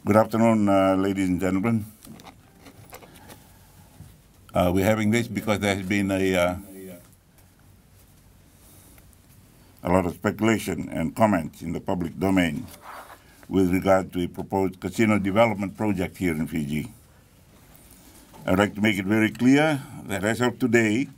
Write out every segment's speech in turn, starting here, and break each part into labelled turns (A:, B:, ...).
A: Good afternoon, ladies and gentlemen. We're having this because there has been a lot of speculation and comments in the public domain with regard to a proposed casino development project here in Fiji. I'd like to make it very clear that as of today,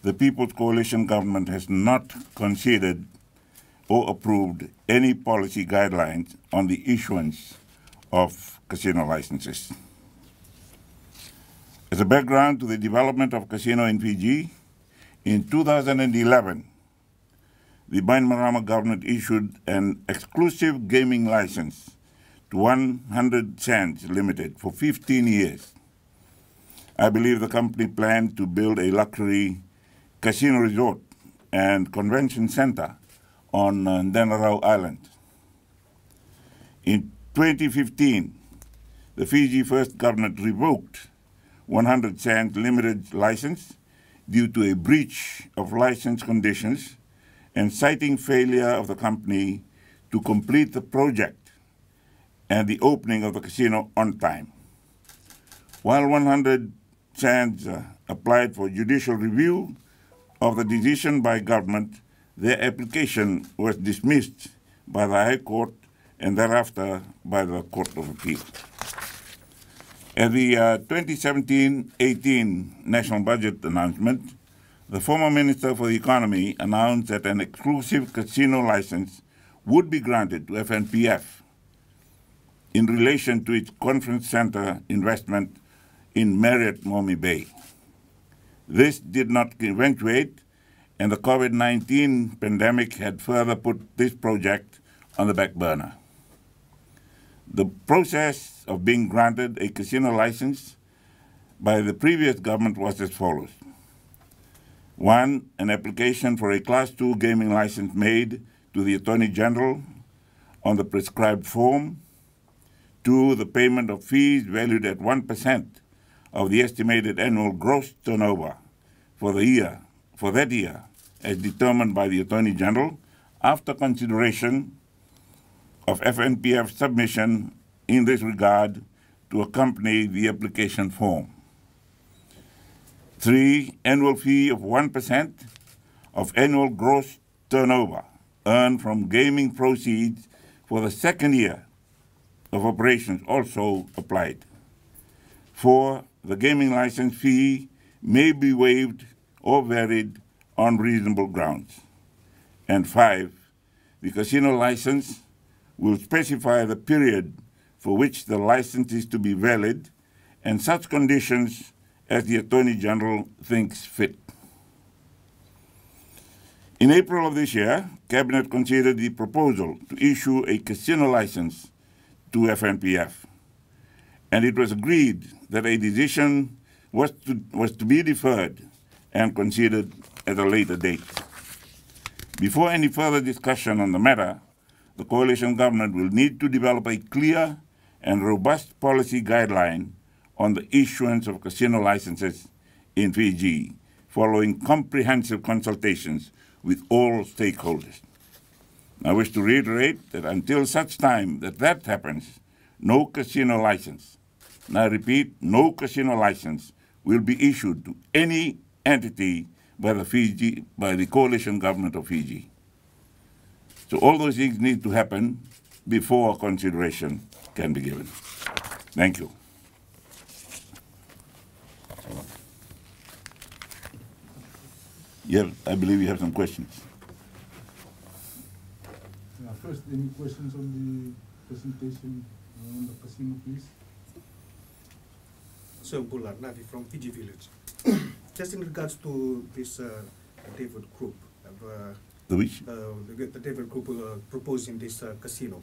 A: the People's Coalition government has not considered or approved any policy guidelines on the issuance of casino licenses. As a background to the development of casino in Fiji, in 2011, the Bainimarama government issued an exclusive gaming license to 100 Sands Limited for 15 years. I believe the company planned to build a luxury casino resort and convention center on Denarau Island. In 2015, the Fiji First government revoked 100 Sands Limited's license due to a breach of license conditions and citing failure of the company to complete the project and the opening of the casino on time. While 100 Sands applied for judicial review of the decision by government, their application was dismissed by the High Court and thereafter by the Court of Appeal. At the 2017-18 National Budget announcement, the former Minister for the Economy announced that an exclusive casino license would be granted to FNPF in relation to its conference center investment in Marriott Momi Bay. This did not eventuate, and the COVID-19 pandemic had further put this project on the back burner. The process of being granted a casino license by the previous government was as follows. 1, an application for a Class II gaming license made to the Attorney General on the prescribed form. 2, the payment of fees valued at 1% of the estimated annual gross turnover for that year, as determined by the Attorney General, after consideration of FNPF's submission in this regard to accompany the application form. 3, annual fee of 1% of annual gross turnover earned from gaming proceeds for the second year of operations also applied. 4, the gaming license fee may be waived or varied on reasonable grounds. And 5, the casino license will specify the period for which the license is to be valid and such conditions as the Attorney General thinks fit. In April of this year, Cabinet considered the proposal to issue a casino license to FNPF, and it was agreed that a decision was to be deferred and considered at a later date. Before any further discussion on the matter, the coalition government will need to develop a clear and robust policy guideline on the issuance of casino licenses in Fiji, following comprehensive consultations with all stakeholders. I wish to reiterate that until such time that happens, no casino license, and I repeat, no casino license will be issued to any entity by the coalition government of Fiji. So all those things need to happen before consideration can be given. Thank you. I believe you have some questions.
B: First, any questions on the presentation on the casino, please?
C: So, Bullard Navi from Fiji Village. Just in regards to this David Group,
A: The which?
C: the David Group proposing this casino,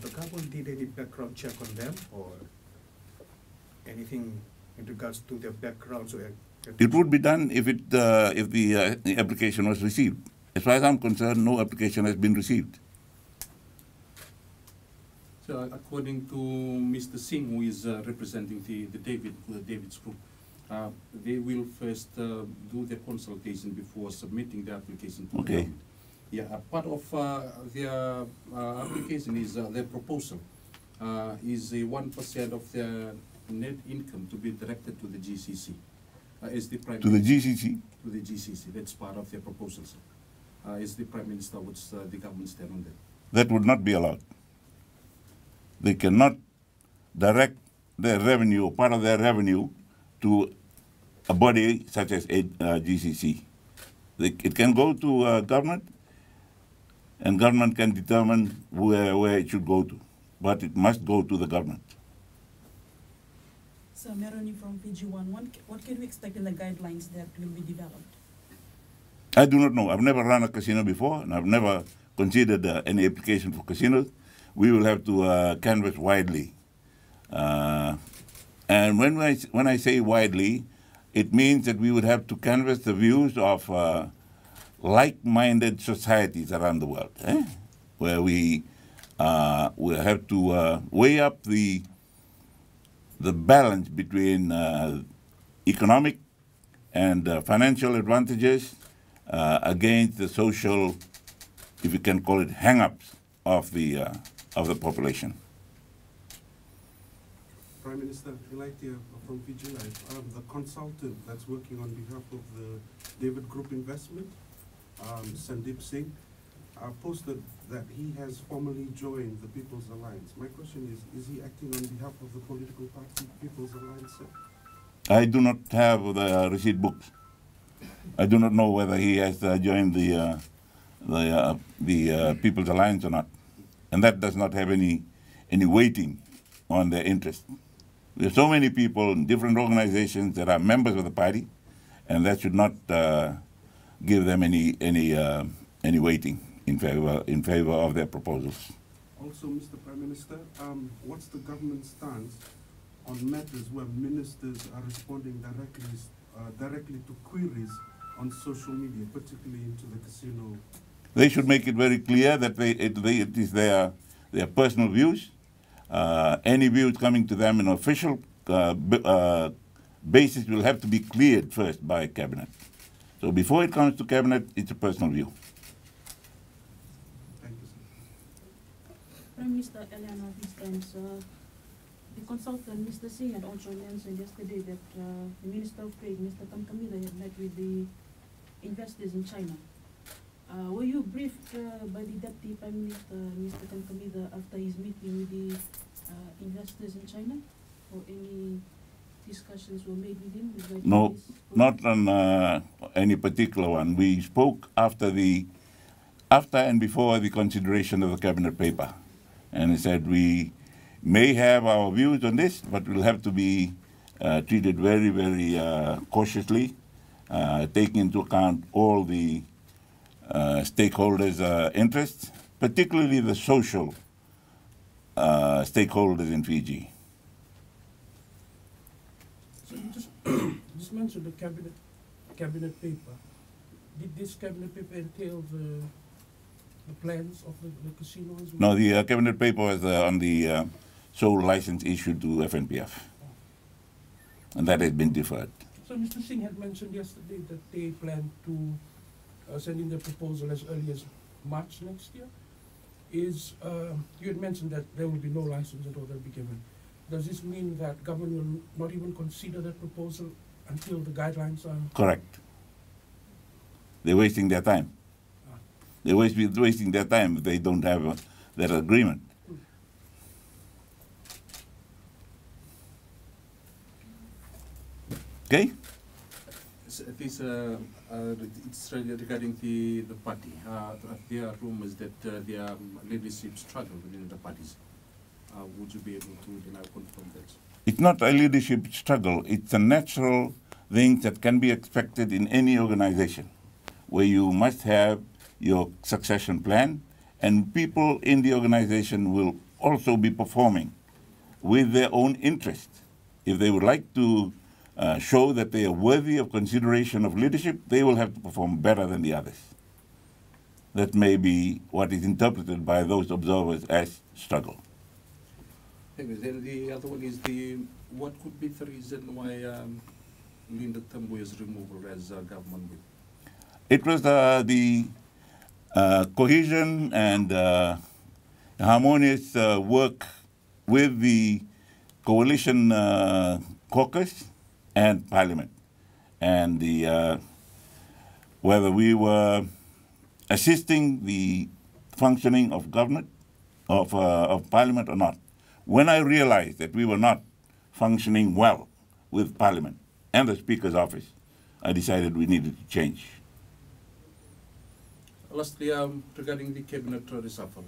C: the government did any background check on them or anything in regards to their backgrounds?
A: It would be done if the application was received. As far as I'm concerned, no application has been received.
D: So, according to Mr. Singh, who is representing the David's group, they will first do their consultation before submitting the application to the government. Yeah, part of their application is their proposal is a 1% of their net income to be directed to the GCC. As the Prime
A: To the
D: Minister,
A: GCC?
D: to the GCC, that's part of their proposal, sir. As the Prime Minister, what's the government stand on that?
A: That would not be allowed. They cannot direct their revenue, or part of their revenue, to a body such as GCC. It can go to government, and government can determine where it should go to, but it must go to the government.
E: So, Meroni from PG1, what can we expect in the guidelines that will be developed?
A: I do not know. I've never run a casino before, and I've never considered any application for casinos. We will have to canvass widely. And when I say widely, it means that we would have to canvass the views of like-minded societies around the world, where we will have to weigh up the balance between economic and financial advantages against the social, if you can call it, hang-ups of the population.
F: Prime Minister, Elatia from Fiji Life, the consultant that's working on behalf of the David Group Investment, Sandeep Singh, posted that he has formally joined the People's Alliance. My question is he acting on behalf of the political party People's Alliance, sir?
A: I do not have the receipt books. I do not know whether he has joined the People's Alliance or not, and that does not have any weighting on their interest. There are so many people in different organizations that are members of the party, and that should not give them any weighting in favor of their proposals.
F: Also, Mr. Prime Minister, what's the government's stance on matters where ministers are responding directly to queries on social media, particularly into the casino?
A: They should make it very clear that it is their personal views. Any views coming to them in official basis will have to be cleared first by Cabinet. So before it comes to Cabinet, it's a personal view.
F: Thank you, sir.
E: Prime Minister Eleanor Vistens, the consultant, Mr. Singh, had also mentioned yesterday that the Minister of Trade, Mr. Kamkamida, had met with the investors in China. Were you briefed by the Deputy Prime Minister, Mr. Kamkamida, after his meeting with the investors in China? Or any discussions were made with him?
A: No, not on any particular one. We spoke after and before the consideration of the Cabinet paper. And he said we may have our views on this, but we'll have to be treated very, very cautiously, taking into account all the stakeholders' interests, particularly the social stakeholders in Fiji.
G: So you just mentioned the cabinet paper. Did this cabinet paper entail the plans of the casino as well?
A: No, the Cabinet paper was on the sole license issued to FNPF, and that has been deferred.
G: So Mr. Singh had mentioned yesterday that they plan to send in their proposal as early as March next year. You had mentioned that there will be no license at all that will be given. Does this mean that government will not even consider that proposal until the guidelines are...
A: Correct. They're wasting their time. They're wasting their time if they don't have that agreement. Okay?
D: It's really regarding the party. There are rumors that there are leadership struggle within the parties. Would you be able to confirm that?
A: It's not a leadership struggle. It's a natural thing that can be expected in any organization, where you must have your succession plan, and people in the organization will also be performing with their own interest. If they would like to show that they are worthy of consideration of leadership, they will have to perform better than the others. That may be what is interpreted by those observers as struggle.
D: Then the other one is what could be the reason why Linda Tambuya's removal as government whip?
A: It was the cohesion and harmonious work with the coalition caucus and parliament, and the whether we were assisting the functioning of government, of parliament or not. When I realized that we were not functioning well with parliament and the speaker's office, I decided we needed to change.
D: Lastly, regarding the cabinet reshuffle,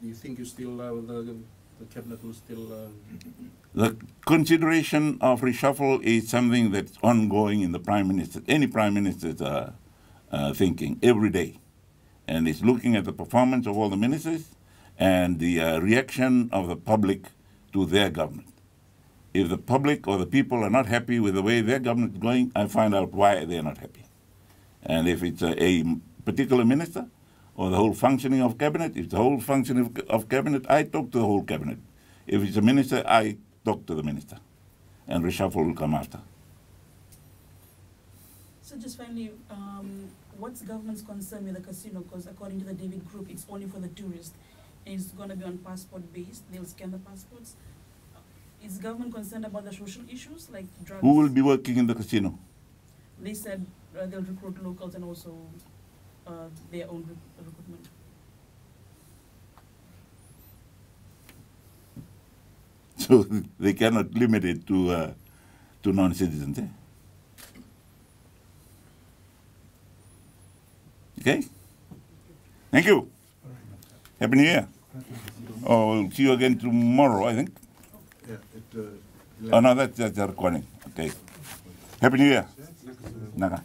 D: do you think you still the cabinet will still?
A: The consideration of reshuffle is something that's ongoing in the prime minister, any prime minister's thinking every day, and it's looking at the performance of all the ministers and the reaction of the public to their government. If the public or the people are not happy with the way their government is going, I find out why they're not happy. And if it's a particular minister or the whole functioning of cabinet, if the whole functioning of cabinet, I talk to the whole cabinet. If it's a minister, I talk to the minister. And reshuffle will come after.
E: So just finally, what's government's concern with the casino? Because according to the David Group, it's only for the tourists. And it's going to be on passport based. They'll scan the passports. Is government concerned about the social issues like drugs?
A: Who will be working in the casino?
E: They said they'll recruit locals and also their own recruitment.
A: So they cannot limit it to non-citizens. Okay? Thank you. Happy New Year. Oh, we'll see you again tomorrow, I think.
F: Yeah,
A: Oh, no, that's the recording. Okay. Happy New Year. Naga.